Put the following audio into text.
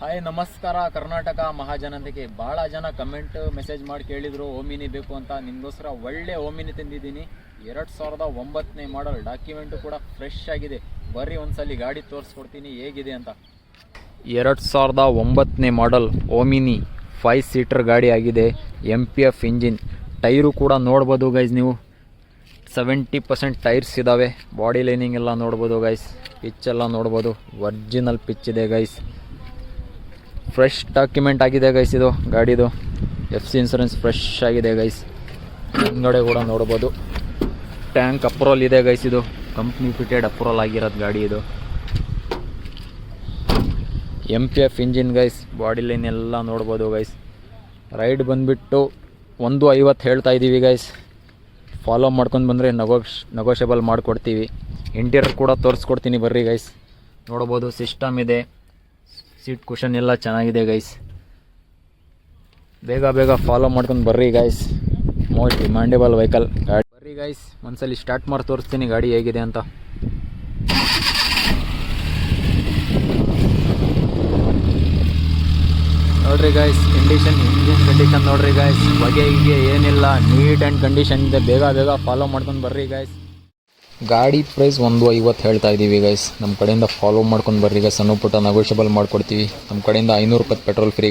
Hi ನಮಸ್ಕಾರ ಕರ್ನಾಟಕ ಮಹಾಜನತೆಗೆ. ಭಾಳ ಜನ ಕಮೆಂಟ್ ಮೆಸೇಜ್ ಮಾಡಿ ಕೇಳಿದರು ಓಮಿನಿ ಬೇಕು ಅಂತ. ನಿಮಗೋಸ್ಕರ ಒಳ್ಳೆ ಓಮಿನಿ ತಂದಿದ್ದೀನಿ. 2009ನೇ ಮಾಡಲ್, ಡಾಕ್ಯುಮೆಂಟು ಕೂಡ ಫ್ರೆಶ್ ಆಗಿದೆ. ಬರ್ರಿ ಒಂದ್ಸಲಿ ಗಾಡಿ ತೋರಿಸ್ಕೊಡ್ತೀನಿ ಹೇಗಿದೆ ಅಂತ. 2009ನೇ ಮಾಡಲ್ ಓಮಿನಿ 5 ಸೀಟರ್ ಗಾಡಿ ಆಗಿದೆ. MPF engine. ಟೈರು ಕೂಡ ನೋಡ್ಬೋದು ಗೈಸ್, ನೀವು 70% ಟೈರ್ಸ್ ಇದ್ದಾವೆ. ಬಾಡಿ ಲೈನಿಂಗ್ ಎಲ್ಲ ನೋಡ್ಬೋದು ಗೈಸ್. ಪಿಚ್ ಎಲ್ಲ ನೋಡ್ಬೋದು, ಒರಿಜಿನಲ್ ಪಿಚ್ ಇದೆ ಗೈಸ್. ಫ್ರೆಶ್ ಡಾಕ್ಯುಮೆಂಟ್ ಆಗಿದೆ ಗೈಸ್. ಇದು ಗಾಡಿದು FC ಇನ್ಸೂರೆನ್ಸ್ ಫ್ರೆಶ್ ಆಗಿದೆ ಗೈಸ್. ಹಿಂಗಡೆ ಕೂಡ ನೋಡ್ಬೋದು. ಟ್ಯಾಂಕ್ ಅಪ್ರೂವಲ್ ಇದೆ ಗೈಸ್. ಇದು ಕಂಪ್ನಿ ಫಿಟೆಡ್ ಅಪ್ರೂವಲ್ ಆಗಿರೋದು ಗಾಡಿ ಇದು. MPF engine guys. Body line ಎಲ್ಲ ನೋಡ್ಬೋದು ಗೈಸ್. ರೈಡ್ ಬಂದುಬಿಟ್ಟು 150 ಹೇಳ್ತಾ ಇದ್ದೀವಿ ಗೈಸ್. ಫಾಲೋ ಮಾಡ್ಕೊಂಡು ಬಂದರೆ ನೆಗೋಷಿಯಬಲ್ ಮಾಡಿಕೊಡ್ತೀವಿ. ಇಂಟೀರಿಯರ್ ಕೂಡ ತೋರಿಸ್ಕೊಡ್ತೀನಿ ಬರ್ರಿ ಗೈಸ್. ನೋಡ್ಬೋದು ಸಿಸ್ಟಮ್ ಇದೆ, ಸೀಟ್ ಕುಷನ್ ಎಲ್ಲ ಚೆನ್ನಾಗಿದೆ ಗೈಸ್. ಬೇಗ ಫಾಲೋ ಮಾಡ್ಕೊಂಡು ಬರ್ರಿ ಗೈಸ್. ಮೋಸ್ಟ್ ಡಿಮ್ಯಾಂಡೇಬಲ್ ವೆಹಿಕಲ್ ಗಾಡಿ. ಬರ್ರಿ ಗೈಸ್ ಒಂದ್ಸಲಿ ಸ್ಟಾರ್ಟ್ ಮಾಡಿ ತೋರಿಸ್ತೀನಿ ಗಾಡಿ ಹೇಗಿದೆ ಅಂತ. ನೋಡ್ರಿ ಗೈಸ್ ಇಂಜಿನ್ ಕಂಡೀಷನ್ ನೋಡ್ರಿ ಗೈಸ್. ಬಗೆಗೆ ಏನಿಲ್ಲ, ನೀಟ್ ಆ್ಯಂಡ್ ಕಂಡೀಷನ್ ಇದೆ. ಬೇಗ ಫಾಲೋ ಮಾಡ್ಕೊಂಡು ಬರ್ರಿ ಗೈಸ್. ಗಾಡಿ ಪ್ರೈಸ್ 150 ಹೇಳ್ತಾ ಇದ್ದೀವಿ ಗೈಸ್. ನಮ್ಮ ಕಡೆಯಿಂದ ಫಾಲೋ ಮಾಡ್ಕೊಂಡು ಬರ್ರಿ ಗೈಸ್. ಸಣ್ಣ ಪುಟ್ಟ ನೆಗೋಷಿಯಬಲ್ ಮಾಡ್ಕೊಡ್ತೀವಿ. ನಮ್ಮ ಕಡೆಯಿಂದ 500 ರೂಪಾಯಿ ಪೆಟ್ರೋಲ್ ಫ್ರೀ.